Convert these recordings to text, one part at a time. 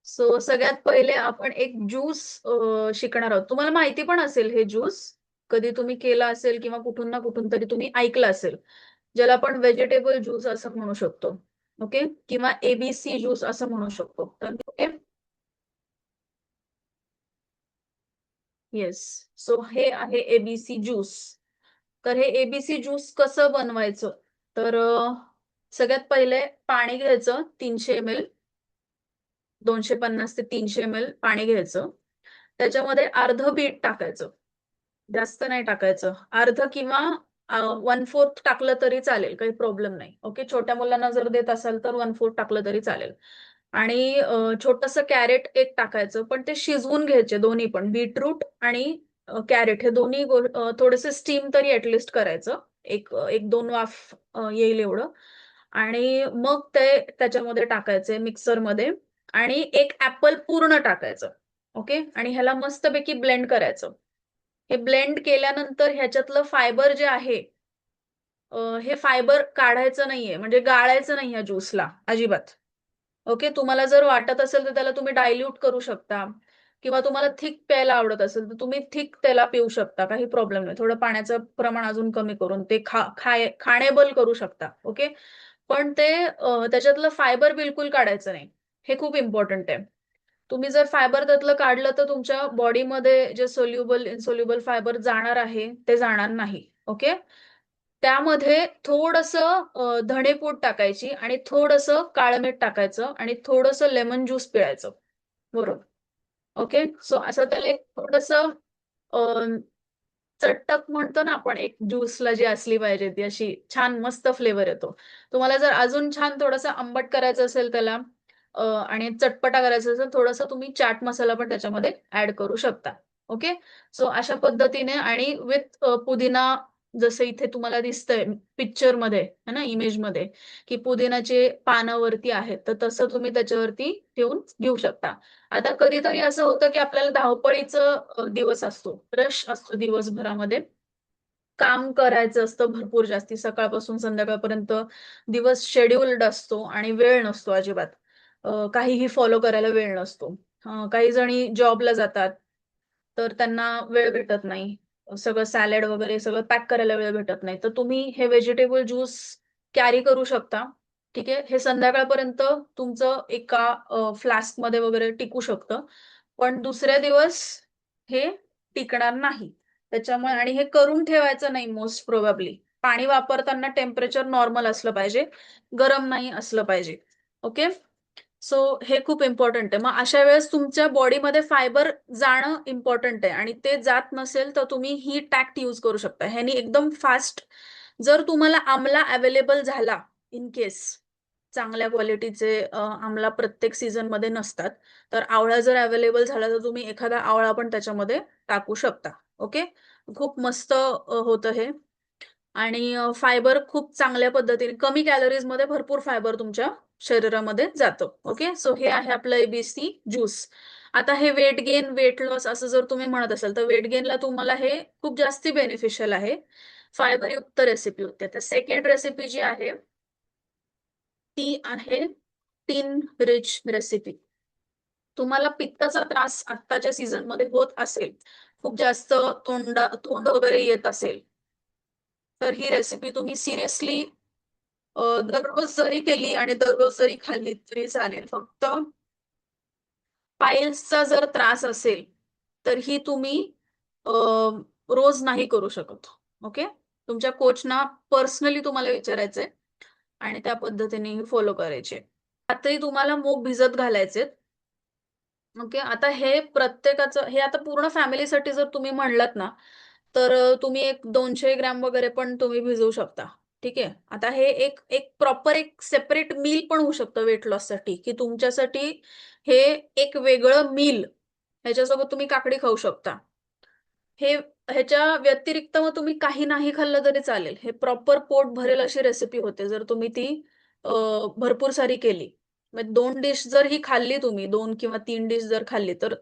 So सगळ्यात पहिले आपण एक ज्यूस शिकणार आहोत. तुम्हाला माहिती पण असेल हे ज्यूस कधी तुम्ही केला असेल किंवा कुठून ना कुठून तरी तुम्ही ऐकलं असेल, ज्याला आपण व्हेजिटेबल ज्यूस असं म्हणू शकतो. ओके, किंवा एबीसी ज्यूस असं म्हणू शकतो. तर ओके, येस. सो हे आहे एबीसी ज्यूस. तर हे एबीसी ज्यूस कसं बनवायचं? तर सगळ्यात पहिले पाणी घ्यायचं 300 ml, 250 ते 300 ml पाणी घ्यायचं. त्याच्यामध्ये अर्ध बीट टाकायचं. जास्त नाही टाकायचं. अर्ध किंवा 1/4 टाकलं तरी चालेल. काही प्रॉब्लेम नाही. ओके. छोट्या मुलांना जर देत असाल तर 1/4 टाकलं तरी चालेल. आणि छोटंसं कॅरेट एक टाकायचं. पण ते शिजवून घ्यायचे दोन्ही पण. बीटरूट आणि कॅरेट हे दोन्ही थोडेसे स्टीम तरी ॲटलीस्ट करायचं. एक 2 वाफ येईल एवढं. आणि मग ते त्याच्यामध्ये टाकायचे मिक्सरमध्ये आणि एक ॲपल पूर्ण टाकायचं. ओके. आणि ह्याला मस्तपैकी ब्लेंड करायचं. हे ब्लेंड केल्यानंतर ह्याच्यातलं फायबर जे आहे, हे फायबर काढायचं नाहीये, म्हणजे गाळायचं नाही या ज्यूसला अजिबात. ओके. तुम्हाला जर वाटत असेल तर त्याला तुम्ही डायल्यूट करू शकता किंवा तुम्हाला थिक प्यायला आवडत असेल तर तुम्ही थिक त्याला पिऊ शकता. काही प्रॉब्लेम नाही. थोडं पाण्याचं प्रमाण अजून कमी करून ते खाणेबल करू शकता. ओके. पण ते त्याच्यातलं फायबर बिलकुल काढायचं नाही. हे खूप इम्पॉर्टंट आहे. तुम्ही जर फायबर त्यातलं काढलं तर तुमच्या बॉडीमध्ये जे सोल्युबल इनसोल्युबल फायबर जाणार आहे ते जाणार नाही. ओके. त्यामध्ये थोडंसं धणेपूड टाकायची आणि थोडंसं काळं मीठ टाकायचं आणि थोडंसं लेमन ज्यूस पिळायचं. बरोबर. ओके. सो असं त्याला एक थोडंसं चटक म्हणतो ना आपण, एक ज्यूसला जी असली पाहिजे ती अशी छान मस्त फ्लेवर येतो. तुम्हाला जर अजून छान थोडंसं आंबट करायचं असेल त्याला आणि चटपटा करायचा असेल थोडासा तुम्ही चाट मसाला पण त्याच्यामध्ये ऍड करू शकता. ओके. सो अशा पद्धतीने आणि विथ पुदिना, जसं इथे तुम्हाला दिसतंय पिक्चर मध्ये है ना, इमेज मध्ये, की पुदिनाचे पानं वरती आहेत, तर तसं तुम्ही त्याच्यावरती ठेवून घेऊ शकता. आता कधीतरी असं होतं की आपल्याला धावपळीचं दिवस असतो, रश असतो दिवसभरामध्ये, काम करायचं असतं भरपूर जास्ती सकाळपासून संध्याकाळपर्यंत. दिवस शेड्यूल्ड असतो आणि वेळ नसतो अजिबात. काहीही फॉलो करायला वेळ नसतो. काही जणी जॉबला जातात, तर त्यांना वेळ भेटत नाही. सगळं सॅलड वगैरे सगळं पॅक करायला वेळ भेटत नाही. तर तुम्ही हे व्हेजिटेबल ज्यूस कॅरी करू शकता. ठीक आहे. हे संध्याकाळपर्यंत तुमचं एका फ्लास्कमध्ये वगैरे टिकू शकतं. पण दुसऱ्या दिवस हे टिकणार नाही. त्याच्यामुळे आणि हे करून ठेवायचं नाही मोस्ट प्रोबॅबली. पाणी वापरताना टेम्परेचर नॉर्मल असलं पाहिजे, गरम नाही असलं पाहिजे. ओके. सो हे खूप इम्पॉर्टंट आहे. मग अशा वेळेस तुमच्या बॉडीमध्ये फायबर जाणं इम्पॉर्टंट आहे आणि ते जात नसेल तर तुम्ही ही टॅक्ट यूज करू शकता. ह्यानी एकदम फास्ट, जर तुम्हाला आमला अवेलेबल झाला इन केस, चांगल्या क्वालिटीचे आमला प्रत्येक सीझन मध्ये नसतात, तर आवळा जर अवेलेबल झाला तर तुम्ही एखादा आवळा पण त्याच्यामध्ये टाकू शकता. ओके. खूप मस्त होतं हे. आणि फायबर खूप चांगल्या पद्धतीने कमी कॅलरीज मध्ये भरपूर फायबर तुमच्या शरीरामध्ये जातं. ओके. सो हे आहे आपलं एबीसी ज्यूस. आता हे वेट गेन वेट लॉस असं जर तुम्ही म्हणत असाल तर वेट गेनला तुम्हाला हे खूप जास्ती बेनिफिशियल आहे. फायबरयुक्त रेसिपी होती. आता सेकंड रेसिपी जी आहे ती आहे टीन रिच रेसिपी. तुम्हाला पित्ताचा त्रास आत्ताच्या सीझन मध्ये होत असेल, खूप जास्त तोंड वगैरे येत असेल, तर ही रेसिपी तुम्ही सिरियसली दररोज जरी केली आणि दररोज जरी खाल्ली तरी चालेल. फक्त पाईल्सचा जर त्रास असेल, तर ही तुम्ही अ, रोज नाही करू शकत. ओके. तुमच्या कोचना पर्सनली तुम्हाला विचारायचंय आणि त्या पद्धतीने फॉलो करायचे. रात्री तुम्हाला मूग भिजत घालायचे. ओके. आता हे प्रत्येकाचं, हे आता पूर्ण फॅमिलीसाठी जर तुम्ही म्हणलात ना, तर तुम्ही एक 200 ग्रॅम वगैरे पण तुम्ही भिजवू शकता. ठीक आहे. आता हे एक एक प्रॉपर एक सेपरेट मील पण होऊ शकतं वेट लॉससाठी, की तुमच्यासाठी हे एक वेगळं मील, ह्याच्यासोबत तुम्ही काकडी खाऊ शकता. हे ह्याच्या व्यतिरिक्त मग तुम्ही काही नाही खाल्लं तरी चालेल. हे प्रॉपर पोट भरेल अशी रेसिपी होते जर तुम्ही ती अ, भरपूर सारी केली. मग 2 डिश जर ही खाल्ली तुम्ही, 2 किंवा 3 डिश जर खाल्ली, तर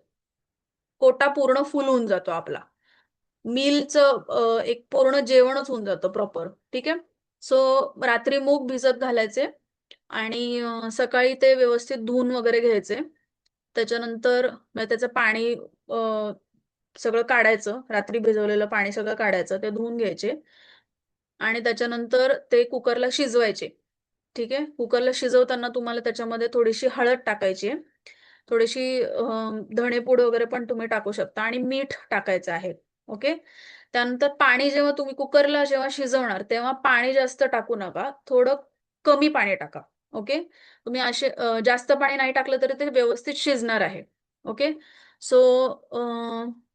कोटा पूर्ण फुल होऊन जातो आपला. मीलचं एक पूर्ण जेवणच होऊन जातं प्रॉपर. ठीक आहे. सो रात्री मूग भिजत घालायचे आणि सकाळी ते व्यवस्थित धुवून वगैरे घ्यायचे. त्याच्यानंतर म्हणजे त्याचं पाणी सगळं काढायचं, रात्री भिजवलेलं पाणी सगळं काढायचं, ते धुवून घ्यायचे आणि त्याच्यानंतर ते कुकरला शिजवायचे. ठीक आहे. कुकरला शिजवताना तुम्हाला त्याच्यामध्ये थोडीशी हळद टाकायची आहे, थोडीशी धणेपूड वगैरे पण तुम्ही टाकू शकता आणि मीठ टाकायचं आहे. ओके. त्यानंतर पाणी जेव्हा तुम्ही कुकरला जेव्हा शिजवणार तेव्हा पाणी जास्त टाकू नका, थोडं कमी पाणी टाका. ओके. तुम्ही असे जास्त पाणी नाही टाकलं तरी ते व्यवस्थित शिजणार आहे. ओके. सो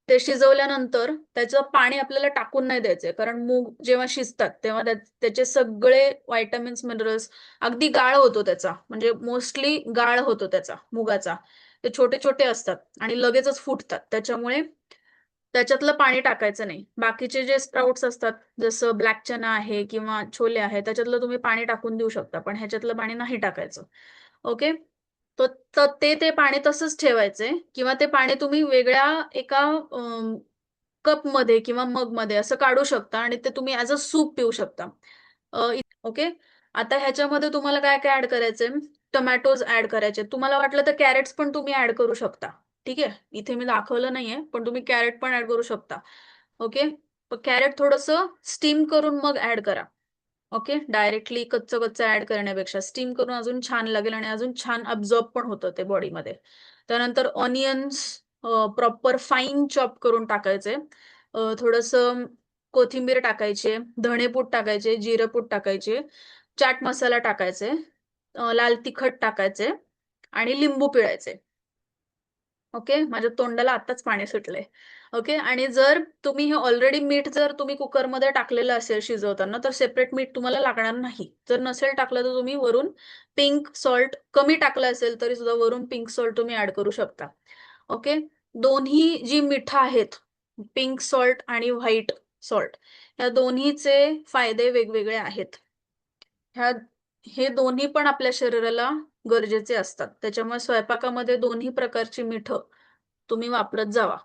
ते शिजवल्यानंतर त्याचं पाणी आपल्याला टाकून नाही द्यायचंय, कारण मूग जेव्हा शिजतात तेव्हा त्याचे सगळे व्हायटॅमिन्स मिनरल्स अगदी गाळ होतो त्याचा, म्हणजे मोस्टली गाळ होतो त्याचा मुगाचा. ते छोटे छोटे असतात आणि लगेचच फुटतात, त्याच्यामुळे त्याच्यातलं पाणी टाकायचं नाही. बाकीचे जे स्प्राउट्स असतात जसं ब्लॅक चना आहे किंवा छोले आहे त्याच्यातलं तुम्ही पाणी टाकून देऊ शकता, पण ह्याच्यातलं पाणी नाही टाकायचं. ओके. तर तर ते पाणी तसंच ठेवायचंय किंवा ते पाणी तुम्ही वेगळ्या एका कपमध्ये किंवा मगमध्ये असं काढू शकता आणि ते तुम्ही ऍज अ सूप पिऊ शकता. ओके. आता ह्याच्यामध्ये तुम्हाला काय काय ऍड करायचंय? टोमॅटोज ऍड करायचे. तुम्हाला वाटलं तर कॅरेट्स पण तुम्ही ऍड करू शकता. ठीक आहे. इथे मी दाखवलं नाहीये, पण तुम्ही कॅरेट पण ऍड करू शकता. ओके. पण कॅरेट थोडंसं स्टीम करून मग ऍड करा. ओके. डायरेक्टली कच्चं कच्चं ऍड करण्यापेक्षा स्टीम करून अजून छान लागेल आणि अजून छान अब्झॉर्ब पण होतं ते बॉडीमध्ये. त्यानंतर ऑनियन्स प्रॉपर फाईन चॉप करून टाकायचे. थोडंसं कोथिंबीर टाकायची, धणेपूड टाकायचे, जिरेपूड टाकायचे, चाट मसाला टाकायचे, लाल तिखट टाकायचे आणि लिंबू पिळायचे. ओके. माझ्या तोंडाला आताच पाणी सुटलंय. ओके. आणि जर तुम्ही हे ऑलरेडी मीठ जर तुम्ही कुकरमध्ये टाकलेलं असेल शिजवताना तर सेपरेट मीठ तुम्हाला लागणार नाही. जर नसेल टाकलं तर तुम्ही वरून पिंक सॉल्ट कमी टाकलं असेल तरी सुद्धा वरून पिंक सॉल्ट तुम्ही ऍड करू शकता. ओके. दोन्ही जी मिठं आहेत, पिंक सॉल्ट आणि व्हाईट सॉल्ट, या दोन्हीचे फायदे वेगवेगळे आहेत. ह्या हे दोन्ही पण आपल्या शरीराला गरजेचे असतात. त्याच्यामुळे स्वयंपाकामध्ये दोन्ही प्रकारची मिठं तुम्ही वापरत जावा.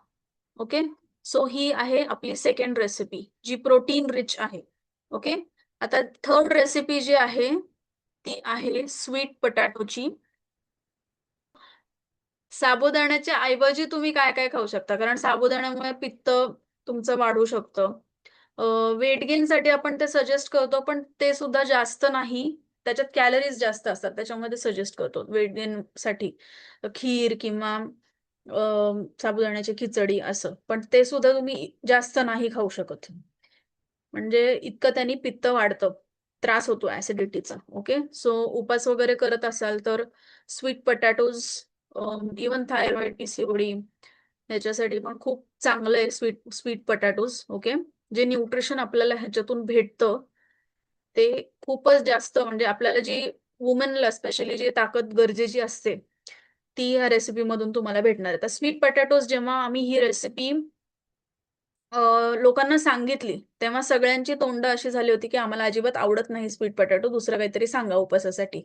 ओके. सो ही आहे आपली सेकंड रेसिपी जी प्रोटीन रिच आहे. ओके. आता थर्ड रेसिपी जी आहे ती आहे स्वीट पोटॅटोची. साबुदाण्याच्या ऐवजी तुम्ही काय काय खाऊ शकता, कारण साबुदाण्यामुळे पित्त तुमचं वाढू शकतं. वेट गेन साठी आपण ते सजेस्ट करतो, पण ते सुद्धा जास्त नाही, त्याच्यात कॅलरीज जास्त असतात, त्याच्यामध्ये सजेस्ट करतो वेट गेन साठी खीर किंवा साबुदाण्याची खिचडी असं, पण ते सुद्धा तुम्ही जास्त नाही खाऊ शकत, म्हणजे इतकं त्यांनी पित्त वाढतं, त्रास होतो ऍसिडिटीचा. ओके. सो उपास वगैरे करत असाल तर sweet potatoes, even thyroid, PCOD ह्याच्यासाठी पण खूप चांगलं आहे स्वीट स्वीट पोटॅटोज. ओके. जे न्यूट्रिशन आपल्याला ह्याच्यातून भेटतं ते खूपच जास्त, म्हणजे आपल्याला जी वुमनला स्पेशली जी ताकद गरजेची असते ती ह्या रेसिपी मधून तुम्हाला भेटणार आहे. तर स्वीट पोटॅटोज जेव्हा आम्ही ही रेसिपी लोकांना सांगितली तेव्हा सगळ्यांची तोंड अशी झाली होती की आम्हाला अजिबात आवडत नाही स्वीट पोटॅटो, दुसरं काहीतरी सांगा उपवासासाठी.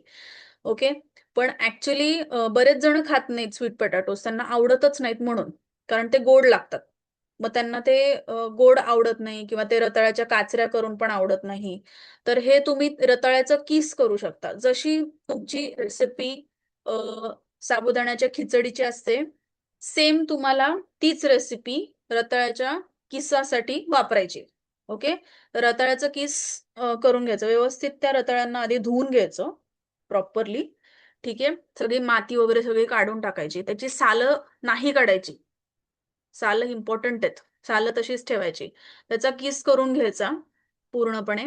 ओके. पण ऍक्च्युली बरेच जण खात नाहीत स्वीट पोटॅटोज, त्यांना आवडतच नाहीत म्हणून, कारण ते गोड लागतात. मग त्यांना ते गोड आवडत नाही किंवा ते रताळ्याच्या काचऱ्या करून पण आवडत नाही. तर हे तुम्ही रताळ्याचं किस करू शकता. जशी तुमची रेसिपी साबुदाण्याच्या खिचडीची असते, सेम तुम्हाला तीच रेसिपी रताळ्याच्या किसासाठी वापरायची. ओके. रताळ्याचं किस करून घ्यायचं व्यवस्थित, त्या रताळ्यांना आधी धुवून घ्यायचं प्रॉपरली. ठीक आहे. सगळी माती वगैरे सगळी काढून टाकायची, त्याची सालं नाही काढायची, सालं इम्पॉर्टंट आहेत, सालं तशीच ठेवायची. त्याचा किस करून घ्यायचा पूर्णपणे.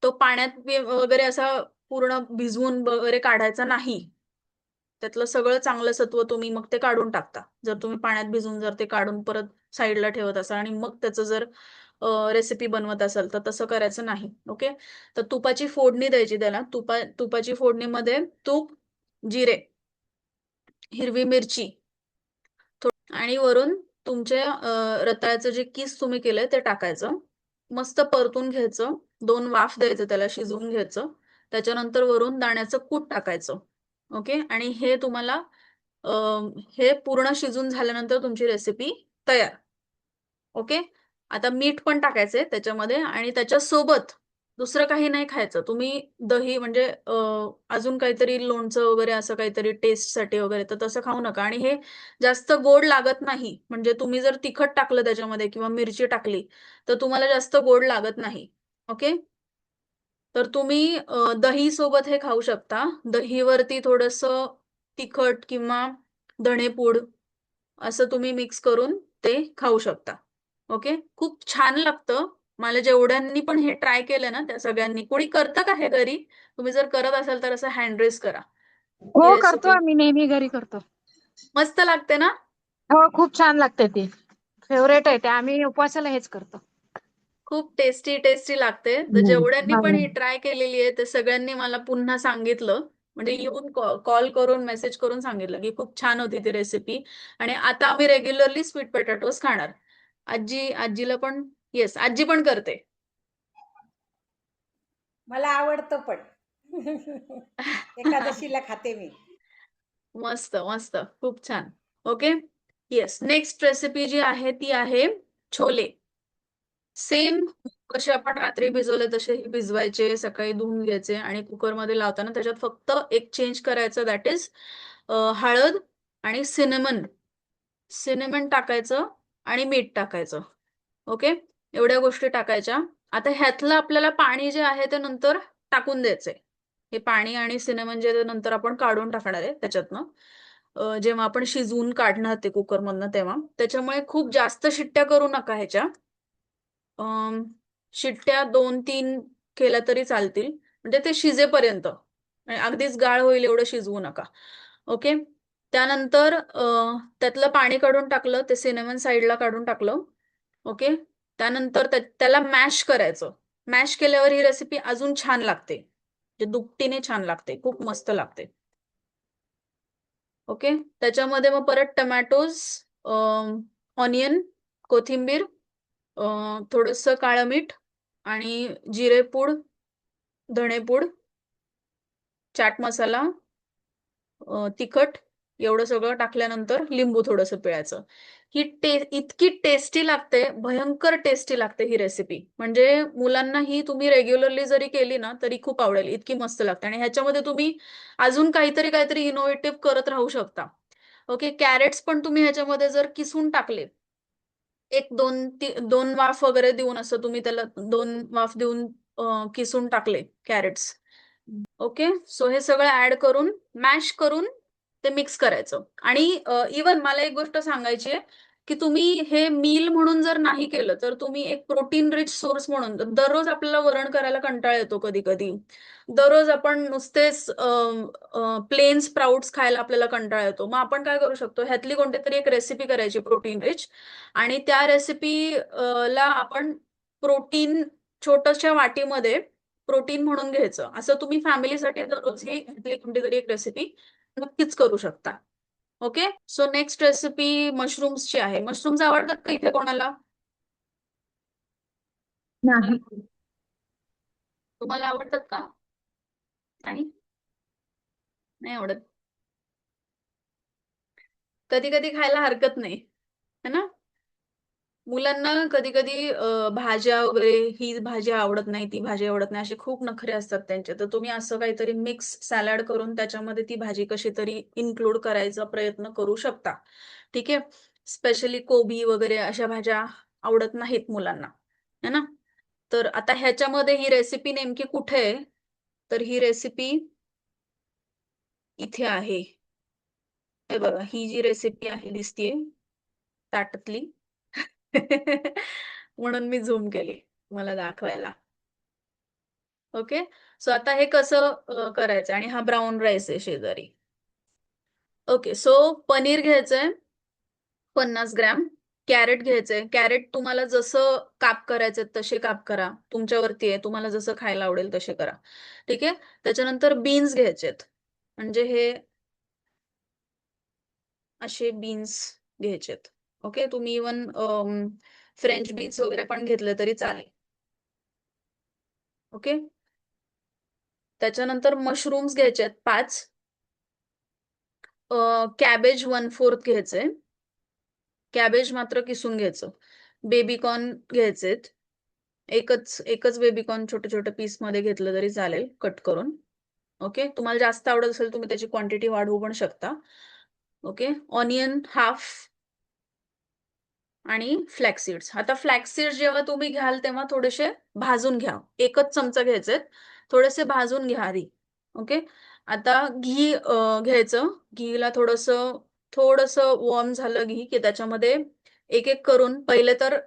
तो पाण्यात वगैरे असा पूर्ण भिजवून वगैरे काढायचा नाही, त्यातलं सगळं चांगलं सत्व तुम्ही मग ते काढून टाकता. जर तुम्ही पाण्यात भिजून जर ते काढून परत साईडला ठेवत असाल आणि मग त्याचं जर रेसिपी बनवत असाल तर तसं करायचं नाही. ओके. तर तुपाची फोडणी द्यायची त्याला. तुपाची फोडणीमध्ये तूप, जिरे, हिरवी मिरची आणि वरून तुमचे रताळ्याचं जे किस तुम्ही केलंय ते टाकायचं. मस्त परतून घ्यायचं, 2 वाफ द्यायचं, त्याला शिजवून घ्यायचं. त्याच्यानंतर वरून दाण्याचं कूट टाकायचं. ओके. आणि हे तुम्हाला हे पूर्ण शिजून झाल्यानंतर तुमची रेसिपी तयार. ओके. आता मीठ पण टाकायचंय त्याच्यामध्ये आणि त्याच्यासोबत दुसरं काही नाही खायचं तुम्ही. दही म्हणजे अजून काहीतरी लोणचं वगैरे असं काहीतरी टेस्टसाठी वगैरे, तर तसं खाऊ नका. आणि हे जास्त गोड लागत नाही, म्हणजे तुम्ही जर तिखट टाकलं त्याच्यामध्ये किंवा मिरची टाकली तर तुम्हाला जास्त गोड लागत नाही. ओके. तर तुम्ही दही सोबत हे खाऊ शकता. दहीवरती थोडंसं तिखट किंवा धणेपूड असं तुम्ही मिक्स करून ते खाऊ शकता. ओके. खूप छान लागतं. मला जेवढ्यांनी पण हे ट्राय केलं ना त्या सगळ्यांनी, कोणी करतं का हे घरी? तुम्ही जर करत असाल तर असं हँड रेस करा. ही हो, करतो रेसिपी आम्ही नेहमी घरी करतो. मस्त लागते ना? हो, खूप छान लागते ती. फेवरेट आहे ते, आम्ही उपवासाला हेच करतो. खूप टेस्टी टेस्टी लागते. तर जेवढ्यांनी पण हम्म. ही ट्राय केलेली आहे ते सगळ्यांनी मला पुन्हा सांगितलं, म्हणजे येऊन कॉल करून मेसेज करून सांगितलं की खूप छान होती ती रेसिपी. आणि आता आम्ही रेग्युलरली स्वीट पोटॅटोज खाणार. आजीला पण, येस आजी पण करते. मला आवडतं पण. एकादशीला खाते मी. मस्त मस्त, खूप छान. ओके. येस, नेक्स्ट रेसिपी जी आहे ती आहे छोले. सेम कसे आपण रात्री भिजवले तसे भिजवायचे, सकाळी धुवून घ्यायचे आणि कुकरमध्ये लावताना त्याच्यात फक्त एक चेंज करायचं, दॅट इज हळद आणि सिनेमन. सिनेमन टाकायचं आणि मीठ टाकायचं. ओके. एवढ्या गोष्टी टाकायच्या. आता ह्यातलं आपल्याला पाणी जे आहे ते नंतर टाकून द्यायचंय. हे पाणी आणि सिनेमन जे नंतर आपण काढून टाकणार आहे त्याच्यातनं, जेव्हा आपण शिजवून काढणार ते कुकरमधनं तेव्हा. त्याच्यामुळे खूप जास्त शिट्ट्या करू नका ह्याच्या. शिट्ट्या 2-3 केल्या तरी चालतील, म्हणजे ते शिजेपर्यंत. आणि अगदीच गाळ होईल एवढं शिजवू नका. ओके. त्यानंतर त्यातलं पाणी काढून टाकलं, ते सिनेमन साईडला काढून टाकलं. ओके. त्यानंतर त्याला मॅश करायचं. मॅश केल्यावर ही रेसिपी अजून छान लागते, म्हणजे दुपटीने छान लागते, खूप मस्त लागते. ओके. त्याच्यामध्ये मग परत टमॅटोज, ऑनियन, कोथिंबीर, थोडंसं काळं मीठ आणि जिरेपूड, धणेपूड, चाट मसाला, तिखट, एवढं सगळं टाकल्यानंतर लिंबू थोडंसं पिळायचं. इतकी टेस्टी लागते, भयंकर टेस्टी लागते ही रेसिपी. म्हणजे मुलांना ही तुम्ही रेग्युलरली जरी केली ना तरी खूप आवडेल, इतकी मस्त लागते. आणि ह्याच्यामध्ये तुम्ही अजून काहीतरी काहीतरी इनोव्हेटिव्ह करत राहू शकता. ओके. कॅरेट्स पण तुम्ही ह्याच्यामध्ये जर किसून टाकले, एक दोन वाफ वगैरे देऊन, असं तुम्ही त्याला 2 वाफ देऊन किसून टाकले कॅरेट्स. ओके. सो हे सगळं ऍड करून मॅश करून ते मिक्स करायचं. आणि इवन मला एक गोष्ट सांगायची आहे की तुम्ही हे मील म्हणून जर नाही केलं तर तुम्ही एक प्रोटीन रिच सोर्स म्हणून, दररोज आपल्याला वरण करायला कंटाळा येतो कधी कधी. दररोज आपण नुसतेच प्लेन स्प्राउट्स खायला आपल्याला कंटाळा येतो. मग आपण काय करू शकतो, ह्यातली कोणती तरी एक रेसिपी करायची प्रोटीन रिच, आणि त्या रेसिपी ला आपण प्रोटीन छोट्याशा वाटीमध्ये प्रोटीन म्हणून घ्यायचं. असं तुम्ही फॅमिलीसाठी दररोज ही कोणती तरी एक रेसिपी नक्कीच करू शकता. ओके. सो नेक्स्ट रेसिपी मशरूम्सची आहे. मशरूम्स आवडतात का इथे कोणाला? नाही. तुम्हाला आवडतात का? आणि नाही आवडत? कधी कधी खायला हरकत नाही, है ना? मुलांना कधी कधी भाज्या वगैरे, ही भाजी आवडत नाही, ती भाजी आवडत नाही, असे खूप नखरे असतात त्यांचे. तर तुम्ही असं काहीतरी मिक्स सॅलड करून त्याच्यामध्ये ती भाजी कशी तरी इन्क्लूड करायचा प्रयत्न करू शकता. ठीक आहे. स्पेशली कोबी वगैरे अशा भाज्या आवडत नाहीत मुलांना, है ना? तर आता ह्याच्यामध्ये ही रेसिपी नेमकी कुठे आहे? तर ही रेसिपी इथे आहे. हे बघा, ही जी रेसिपी आहे दिसतीये ताटातली. म्हणून मी झूम केली मला दाखवायला. ओके. सो आता हे कसं करायचं, आणि हा ब्राऊन राईस आहे शेजारी. ओके. सो पनीर घ्यायचंय 50 ग्रॅम. कॅरेट घ्यायचंय. कॅरेट तुम्हाला जसं काप करायचे तसे काप करा, तुमच्यावरती आहे, तुम्हाला जसं खायला आवडेल तसे करा. ठीक आहे. त्याच्यानंतर बीन्स घ्यायचेत, म्हणजे हे असे बीन्स घ्यायचेत. ओके. तुम्ही इवन फ्रेंच बीन्स वगैरे पण घेतले तरी चालेल. ओके. त्याच्यानंतर मशरूम्स घ्यायचे 5. कॅबेज 1/4 घ्यायचंय. कॅबेज मात्र किसून घ्यायचं. बेबी कॉर्न घ्यायचेत. एकच बेबीकॉर्न छोटे छोटे पीस मध्ये घेतलं तरी चालेल कट करून. ओके, तुम्हाला जास्त आवडत असेल तुम्ही त्याची क्वांटिटी वाढवू पण शकता. ओके, ऑनियन हाफ आणि फ्लॅक्स सीड्स. आता फ्लॅक्स सीड्स जेव्हा तुम्ही घ्याल तेव्हा थोडेसे भाजून घ्या. एकच चमचा घ्यायचे, थोडेसे भाजून घ्या आधी. ओके, आता घी घ्यायचं. घीला थोडस वॉर्म झालं घी की त्याच्यामध्ये एक एक करून पहिले तर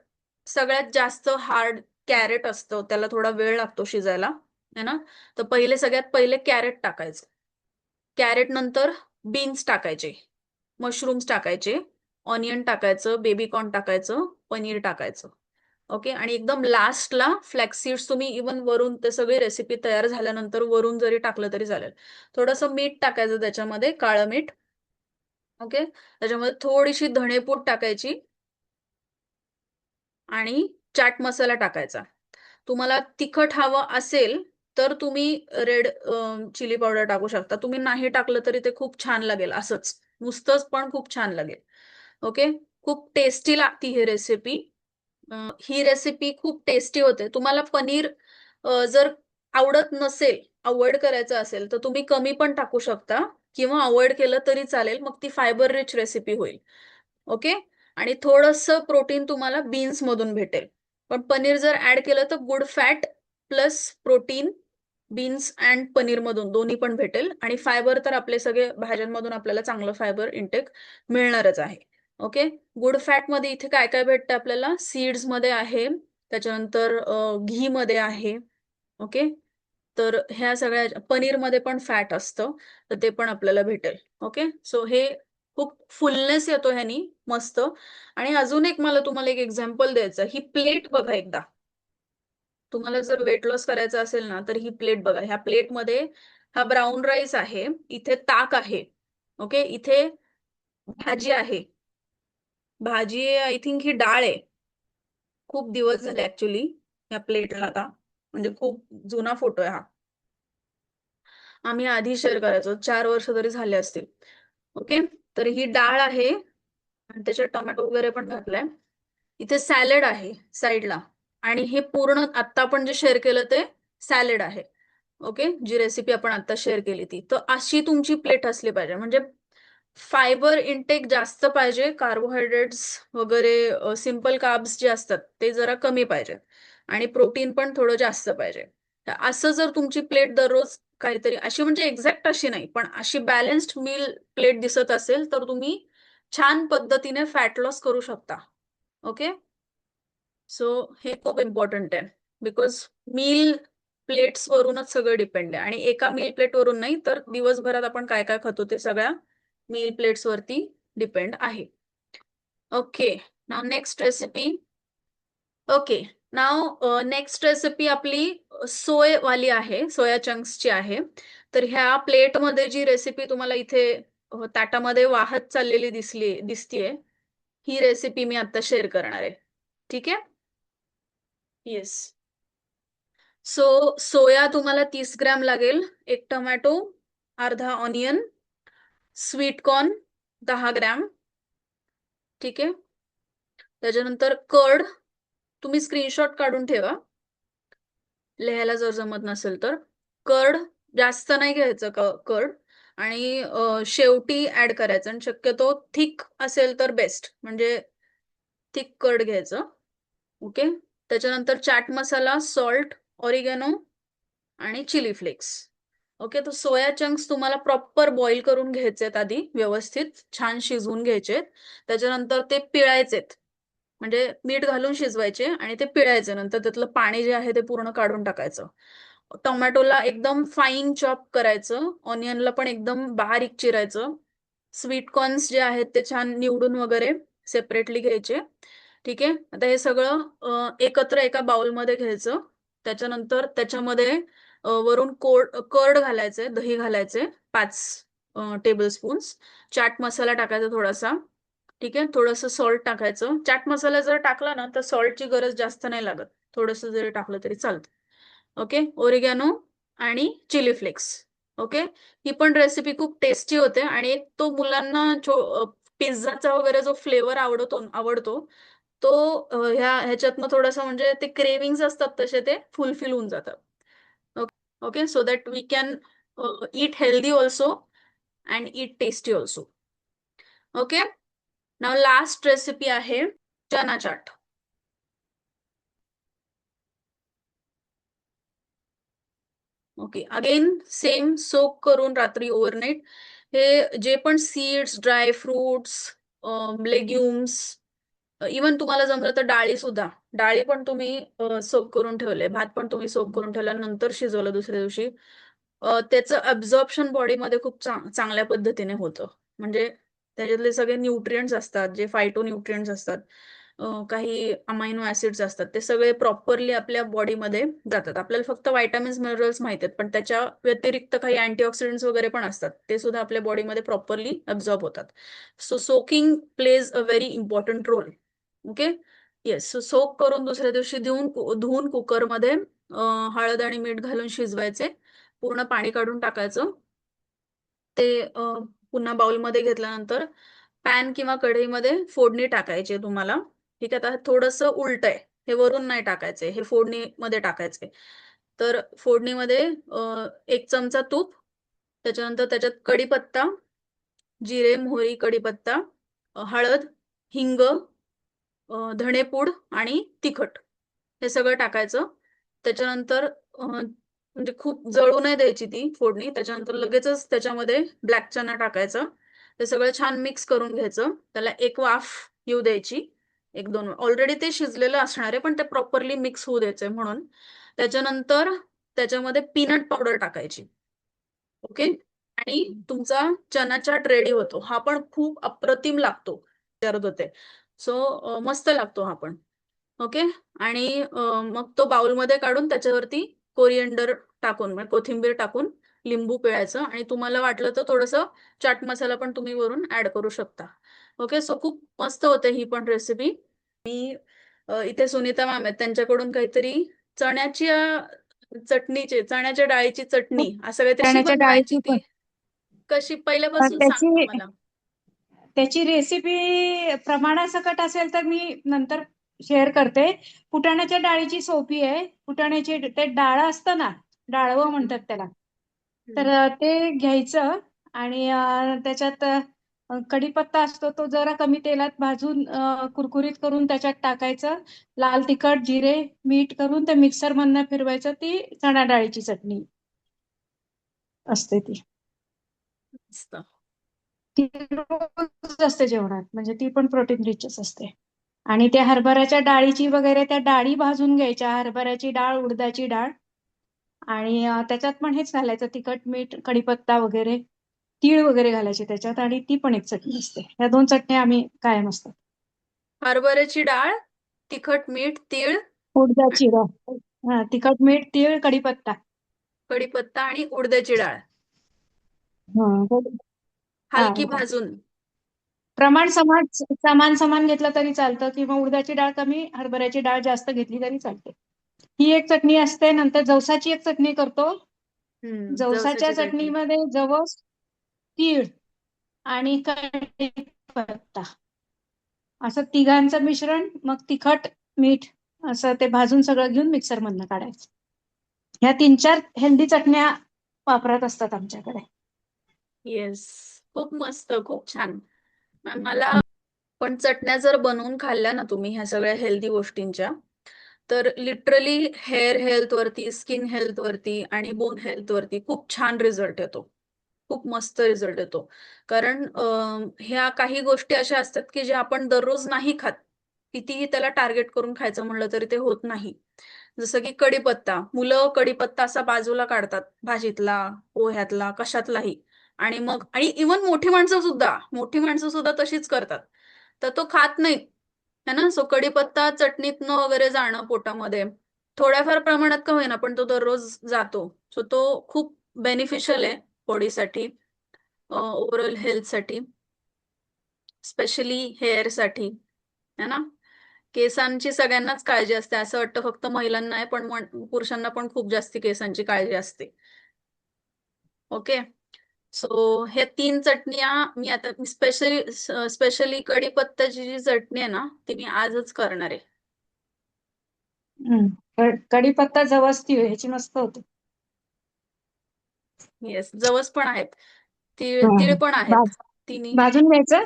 सगळ्यात जास्त हार्ड कॅरेट असतं, त्याला थोडा वेळ लागतो शिजायला, है ना. तर सगळ्यात पहिले कॅरेट टाकायचं. कॅरेट नंतर बीन्स टाकायचे, मशरूम्स टाकायचे, ऑनियन टाकायचं, बेबीकॉर्न टाकायचं, पनीर टाकायचं. ओके, आणि एकदम लास्टला फ्लॅक्स सीड्स तुम्ही इवन वरून ते सगळी रेसिपी तयार झाल्यानंतर वरून जरी टाकलं तरी चालेल. थोडंसं मीठ टाकायचं त्याच्यामध्ये, काळं मीठ. ओके, त्याच्यामध्ये थोडीशी धणेपूड टाकायची आणि चाट मसाला टाकायचा. तुम्हाला तिखट हवं असेल तर तुम्ही रेड चिली पावडर टाकू शकता. तुम्ही नाही टाकलं तरी ते खूप छान लागेल, असंच नुसतंच पण खूप छान लागेल. ओके, खूप टेस्टी लागती ही रेसिपी. ही रेसिपी खूप टेस्टी होते. तुम्हाला पनीर जर आवडत नसेल, अवॉइड करायचं असेल तर तुम्ही कमी पण टाकू शकता किंवा अवॉइड केलं तरी चालेल. मग ती फायबर रिच रेसिपी होईल. ओके, आणि थोडंसं प्रोटीन तुम्हाला बीन्स मधून भेटेल. पण पनीर जर ऍड केलं तर good fat plus protein beans and paneer मधून दोन्ही पण भेटेल. आणि फायबर तर आपले सगळे भाज्यांमधून आपल्याला चांगलं फायबर इंटेक मिळणारच आहे. ओके, गुड फॅट मध्ये इथे काय काय भेटतं आपल्याला? सीड्स मध्ये आहे, त्याच्यानंतर घी मध्ये आहे. ओके, तर ह्या सगळ्या पनीर मध्ये पण फॅट असतं, तर ते पण आपल्याला भेटेल. ओके, सो हे खूप फुलनेस येतो ह्यानी, मस्त. आणि अजून एक मला तुम्हाला एक एक्झाम्पल द्यायचं. ही प्लेट बघा एकदा. तुम्हाला जर वेट लॉस करायचं असेल ना तर ही प्लेट बघा. ह्या प्लेटमध्ये हा ब्राऊन राईस आहे, इथे ताक आहे. ओके, इथे भाजी आहे. भाजी आय थिंक ही डाळ आहे. खूप दिवस झाले ऍक्च्युली या प्लेटला आता, म्हणजे खूप जुना फोटो आहे हा. आम्ही आधी शेअर करायचो, 4 वर्ष तरी झाले असतील. ओके, तर ही डाळ आहे आणि त्याच्यात टोमॅटो वगैरे पण घातलाय. इथे सॅलड आहे साईडला, आणि हे पूर्ण आता आपण जे शेअर केलं ते सॅलड आहे. ओके, जी रेसिपी आपण आता शेअर केली ती. तर अशी तुमची प्लेट असली पाहिजे, म्हणजे फायबर इंटेक जास्त पाहिजे, कार्बोहायड्रेट्स वगैरे सिंपल कार्ब्स जे असतात ते जरा कमी पाहिजे, आणि प्रोटीन पण थोडं जास्त पाहिजे. तर असं जर तुमची प्लेट दररोज काहीतरी अशी, म्हणजे एक्झॅक्ट अशी नाही पण अशी बॅलन्स्ड मील प्लेट दिसत असेल तर तुम्ही छान पद्धतीने फॅट लॉस करू शकता. ओके, सो हे खूप इम्पॉर्टंट आहे, बिकॉज मील प्लेट्स वरूनच सगळं डिपेंड आहे. आणि एका मील प्लेट वरून नाही तर दिवसभरात आपण काय काय खातो ते सगळ्या मील प्लेट्स वरती डिपेंड आहे. ओके, नाव नेक्स्ट रेसिपी. ओके, नाव नेक्स्ट रेसिपी आपली सोय वाली आहे, सोया चंक्सची आहे. तर ह्या प्लेटमध्ये जी रेसिपी तुम्हाला इथे ताटामध्ये वाहत चाललेली दिसतीये, ही रेसिपी मी आता शेअर करणार आहे. ठीक आहे, येस. सो सोया तुम्हाला 30 ग्रॅम लागेल, एक टोमॅटो, अर्धा ऑनियन, स्वीट कॉर्न 10 ग्रॅम. ठीक आहे, त्याच्यानंतर कर्ड, तुम्ही स्क्रीनशॉट काढून ठेवा लिहायला जर जमत नसेल तर. कर्ड जास्त नाही घ्यायचं कर्ड, आणि शेवटी ऍड करायचं, आणि शक्यतो थिक असेल तर बेस्ट, म्हणजे थिक कर्ड घ्यायचं. ओके, त्याच्यानंतर चाट मसाला, सॉल्ट, ऑरिगॅनो आणि चिली फ्लेक्स. ओके, तर सोया चंक्स तुम्हाला प्रॉपर बॉईल करून घ्यायचेत आधी, व्यवस्थित छान शिजवून घ्यायचेत. त्याच्यानंतर ते पिळायचेत, म्हणजे मीठ घालून शिजवायचे आणि ते पिळायचे. नंतर त्यातलं पाणी जे आहे ते पूर्ण काढून टाकायचं. टोमॅटोला एकदम फाईन चॉप करायचं, ऑनियनला पण एकदम बारीक चिरायचं. स्वीट कॉर्न्स जे आहेत ते छान निवडून वगैरे सेपरेटली घ्यायचे. ठीक आहे, आता हे सगळं एकत्र एका बाउलमध्ये घ्यायचं. त्याच्यानंतर त्याच्यामध्ये वरून कर्ड घालायचे, दही घालायचे 5 टेबलस्पून्स. चाट मसाला टाकायचा थोडासा. ठीक आहे, थोडंसं सॉल्ट टाकायचं. चाट मसाला जर टाकला ना तर सॉल्टची गरज जास्त नाही लागत, थोडंसं जरी टाकलं तरी चालतं. ओके, ओरिगॅनो आणि चिली फ्लेक्स. ओके, ही पण रेसिपी खूप टेस्टी होते. आणि तो मुलांना पिझ्झाचा वगैरे जो फ्लेवर आवडतो तो ह्याच्यातनं थोडंसं म्हणजे ते क्रेविंग्स असतात तसे ते फुलफिल होऊन जातात. Okay, so that we can eat healthy also and eat tasty also. Okay, नाव लास्ट रेसिपी आहे chana chaat. Okay, again same soak करून रात्री ओव्हरनाईट हे जे पण seeds, dry fruits, legumes, even तुम्हाला जमलं तर डाळी पण तुम्ही सोक करून ठेवले, भात पण तुम्ही सोक करून ठेवला, नंतर शिजवलं दुसऱ्या दिवशी, त्याचं ॲब्झॉर्प्शन बॉडीमध्ये खूप चांगल्या पद्धतीने होतं. म्हणजे त्याच्यातले सगळे न्यूट्रिएंट्स असतात, जे फायटो न्यूट्रिएंट्स असतात, काही अमायनो ऍसिड्स असतात, ते सगळे प्रॉपरली आपल्या बॉडीमध्ये जातात. आपल्याला फक्त व्हायटामिन्स मिनरल्स माहिती आहेत, पण त्याच्या व्यतिरिक्त काही अँटीऑक्सिडंट्स वगैरे पण असतात, ते सुद्धा आपल्या बॉडीमध्ये प्रॉपरली ॲब्झॉर्ब होतात. So soaking plays a very important role. Okay, yes. So soak करून दुसऱ्या दिवशी धुवून कुकरमध्ये हळद आणि मीठ घालून शिजवायचे, पूर्ण पाणी काढून टाकायचं. ते पुन्हा बाउलमध्ये घेतल्यानंतर पॅन किंवा कढईमध्ये फोडणी टाकायची तुम्हाला. ठीक आहे, आता थोडंसं उलट आहे, हे वरून नाही टाकायचे, हे फोडणीमध्ये टाकायचे. तर फोडणीमध्ये 1 चमचा तूप, त्याच्यानंतर त्याच्यात कढीपत्ता, जिरे, मोहरी, कढीपत्ता, हळद, हिंग, धणेपूड आणि तिखट हे सगळं टाकायचं. त्याच्यानंतर म्हणजे खूप जळू नाही द्यायची ती फोडणी. त्याच्यानंतर लगेचच त्याच्यामध्ये ब्लॅक चना टाकायचं. ते सगळं छान मिक्स करून घ्यायचं. त्याला एक वाफ येऊ द्यायची, 1-2. ऑलरेडी ते शिजलेलं असणार आहे, पण ते प्रॉपरली मिक्स होऊ द्यायचंय म्हणून. त्याच्यानंतर त्याच्यामध्ये पीनट पावडर टाकायची. ओके, आणि तुमचा चना चाट रेडी होतो. हा पण खूप अप्रतिम लागतो, विचारत होते. सो मस्त लागतो हा पण. ओके, आणि मग तो बाउलमध्ये काढून त्याच्यावरती कोरिएंडर टाकून, म्हणजे कोथिंबीर टाकून लिंबू पिळायचं, आणि तुम्हाला वाटलं तर थोडंसं चाट मसाला पण तुम्ही वरून ऍड करू शकता. ओके, सो खूप मस्त होते ही पण रेसिपी. मी इथे सुनीता मॅम आहेत, त्यांच्याकडून काहीतरी चण्याच्या डाळीची चटणी असं काहीतरी कशी चण्याच्या बनवायची डाळीची पण ती, कशी पहिल्यापासून सांगा त्याची मला. त्याची रेसिपी प्रमाणासकट असेल तर मी नंतर शेअर करते. फुटाण्याच्या डाळीची सोपी आहे. फुटाण्याची ते डाळ असतं ना, डाळवं म्हणतात त्याला. तर ते घ्यायचं आणि त्याच्यात कढीपत्ता असतो, तो जरा कमी तेलात भाजून कुरकुरीत करून त्याच्यात टाकायचं. लाल तिखट, जिरे, मीठ करून ते मिक्सर मधनं फिरवायचं. ती चणा डाळीची चटणी असते ती. मस्त. ती रोज असते जेवणात, म्हणजे ती पण प्रोटीन रिचच असते. आणि त्या हरभऱ्याच्या डाळीची वगैरे त्या डाळी भाजून घ्यायच्या, हरभऱ्याची डाळ, उडदाची डाळ, आणि त्याच्यात पण हेच घालायचं, तिखट, मीठ, कढीपत्ता वगैरे, तीळ वगैरे घालायचे त्याच्यात, आणि ती पण एक चटणी असते. या 2 चटण्या आम्ही कायम असतात. हरभऱ्याची डाळ, तिखट, मीठ, तीळ, उडदाची डाळ, तिखट, मीठ, तीळ, कढीपत्ता. कढीपत्ता आणि उडदाची डाळ हा, हलकी भाजून. प्रमाण समान समान घेतलं तरी चालतं, किंवा उडदाची डाळ कमी, हरभऱ्याची डाळ जास्त घेतली तरी चालते. ही एक चटणी असते. नंतर जवसाची एक चटणी करतो. जवसाच्या जवसाची चटणी. चटणीमध्ये जवस, तीळ आणि कढीपत्ता असं तिघांचं मिश्रण, मग तिखट, मीठ असं ते भाजून सगळं घेऊन मिक्सर मधनं काढायचं. ह्या 3-4 हेल्दी चटण्या वापरत असतात आमच्याकडे. येस, खूप मस्त, खूप छान. मला पण चटण्या जर बनवून खाल्ल्या ना तुम्ही ह्या सगळ्या हेल्दी गोष्टींच्या, तर लिटरली हेअर हेल्थ वरती, स्किन हेल्थ वरती आणि बोन हेल्थ वरती खूप छान रिझल्ट येतो. खूप मस्त रिझल्ट येतो. कारण ह्या काही गोष्टी अशा असतात की जे आपण दररोज नाही खात. कितीही त्याला टार्गेट करून खायचं म्हणलं तरी ते होत नाही. जसं की कढीपत्ता. मुलं कढीपत्ता असा बाजूला काढतात, भाजीतला, पोह्यातला, कशातलाही. आणि इवन मोठी माणसं सुद्धा तशीच करतात. तर तो खात नाहीत, है ना. सो कढीपत्ता चटणीतनं वगैरे जाणं पोटामध्ये थोड्याफार प्रमाणात का होईना, पण तो दररोज जातो. सो तो खूप बेनिफिशियल आहे बॉडीसाठी, ओव्हरऑल हेल्थसाठी, स्पेशली हेअरसाठी, है ना. केसांची सगळ्यांनाच काळजी असते, असं वाटतं फक्त महिलांना आहे, पण पुरुषांना पण खूप जास्ती केसांची काळजी असते. ओके, सो हे 3 चटण्या मी आता स्पेशली कढीपत्त्याची जी चटणी आहे ना ती मी आजच करणार आहे. कढीपत्ता जवस तीळ ह्याची मस्त होते. येस, जवस पण आहेत, तीळ तीळ हं. पण आहेत भाज तिन्ही. भाजून घ्यायचं.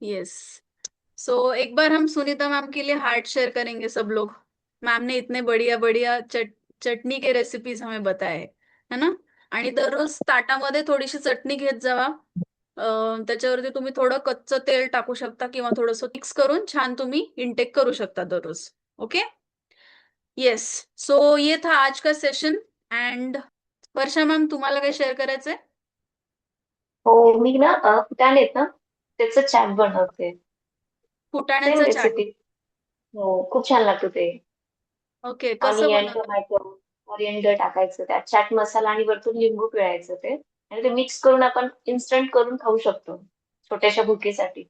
यस, सो एक बार हम सुनीता मैम के लिए हार्ट शेयर करेंगे सब लोग. मैम ने इतने बढ़िया बढ़िया चटणी के रेसिपीज हमें बताए, है ना. आणि दररोज ताटामध्ये थोडीशी चटणी घेत जावा. त्याच्यावरती तुम्ही थोडं कच्चं तेल टाकू शकता किंवा थोडंसं मिक्स करून छान तुम्ही इनटेक करू शकता दररोज. ओके. येस, सो ये था आज का सेशन. अँड वर्षा मॅम तुम्हाला काही शेअर करायचंय? हो, मी ना फुटाणे आहेत ना, त्याचं चाट बनवते. सेम फुटाण्याचा चाट. रेसिपी. हो, खूप छान लागतं ते. ओके, कसं ऑनियन, बनवतात? टोमॅटो, कोरिएंडर टाकायचं त्यात, चाट मसाला आणि वरतून लिंबू पिळायचं ते. आणि ते मिक्स करून आपण इन्स्टंट करून खाऊ शकतो. छोट्याशा भुकेसाठी.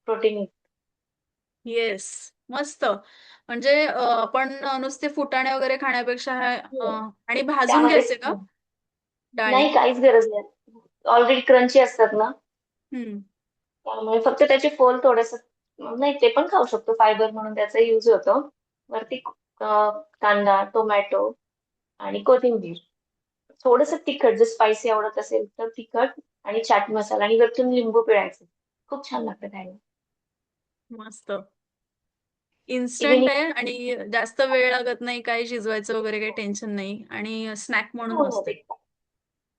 प्रोटीन. येस, मस्त. म्हणजे आपण नुसते फुटाणे वगैरे खाण्यापेक्षा आणि भाजून त्यामध्ये घ्यायचे का डाळी? नाही काहीच गरज नाही. ऑलरेडी क्रंची असतात ना, हम्म. त्यामुळे फक्त त्याचे फोल थोडस नाही ते पण खाऊ शकतो फायबर म्हणून त्याचा यूज होतो. वरती कांदा, टोमॅटो आणि कोथिंबीर. थोडंसं तिखट जर स्पायसी आवडत असेल तर तिखट आणि चाट मसाला आणि वरतून लिंबू पिळायचं. खूप छान लागतं खायला. मस्त. Instant evening. आहे आणि जास्त वेळ लागत नाही, काही शिजवायचं वगैरे काही टेन्शन नाही आणि स्नॅक म्हणून हो हो मस्त आहे.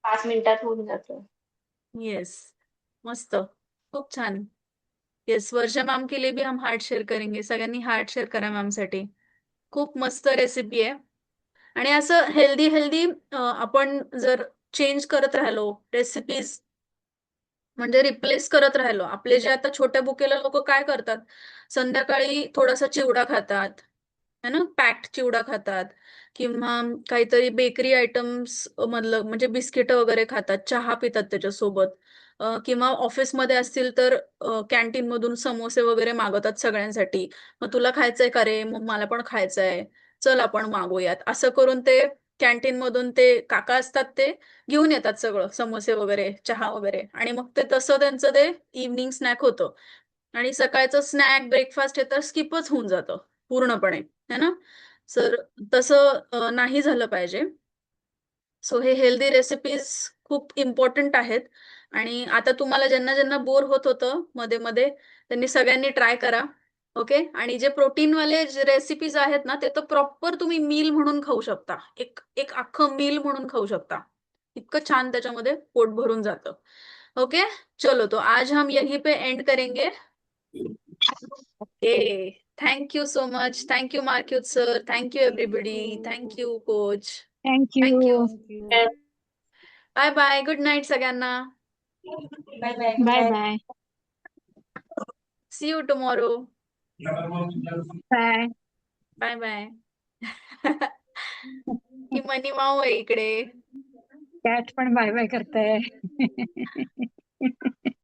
5 मिनिटात होऊन जातं. येस, मस्त, खूप छान. येस, वर्षा मॅम के लिए भी हम हार्ट शेअर करेंगे. सगळ्यांनी हार्ट शेअर करा मॅम साठी. खूप मस्त रेसिपी आहे. आणि असं हेल्दी हेल्दी आपण जर चेंज करत राहिलो रेसिपीज, म्हणजे रिप्लेस करत राहिलो. आपले जे आता छोट्या भुकेला लोक काय करतात, संध्याकाळी थोडासा चिवडा खातात, है ना, पॅक्ड चिवडा खातात किंवा काहीतरी बेकरी आयटम्स मधलं म्हणजे बिस्किट वगैरे खातात, चहा पितात त्याच्यासोबत. किंवा ऑफिसमध्ये असतील तर कॅन्टीन मधून समोसे वगैरे मागवतात सगळ्यांसाठी. मग तुला खायचंय का रे, मग मला पण खायचंय, चल आपण मागवूयात, असं करून ते कॅन्टीन मधून ते काका असतात ते घेऊन येतात सगळं, समोसे वगैरे, चहा वगैरे, आणि मग ते तसं त्यांचं ते इव्हनिंग स्नॅक होतं. आणि सकाळचं स्नॅक ब्रेकफास्ट हे तर स्किपच होऊन जातं पूर्णपणे, है ना. सर तसं नाही झालं पाहिजे. सो हे हेल्दी रेसिपीज खूप इम्पॉर्टंट आहेत. आणि आता तुम्हाला ज्यांना ज्यांना बोर होत होतं मध्ये मध्ये, त्यांनी सगळ्यांनी ट्राय करा. ओके. आणि जे प्रोटीनवाले जे रेसिपीज आहेत ना, ते तर प्रॉपर तुम्ही मील म्हणून खाऊ शकता, एक एक अख्खं मील म्हणून खाऊ शकता. इतकं छान त्याच्यामध्ये पोट भरून जातं. ओके. चलो, तो आज हम यहीं पे एंड करेंगे. Okay. Thank you so much. Thank you मार्क्यूट sir. Thank you everybody. Thank you coach. Thank thank you. You. Thank you. Bye bye. Good night सगळ्यांना. Bye bye. Bye bye. See you tomorrow. Bye. Bye bye. ही मनी माऊ आहे इकडे. Cat पण bye bye करताय.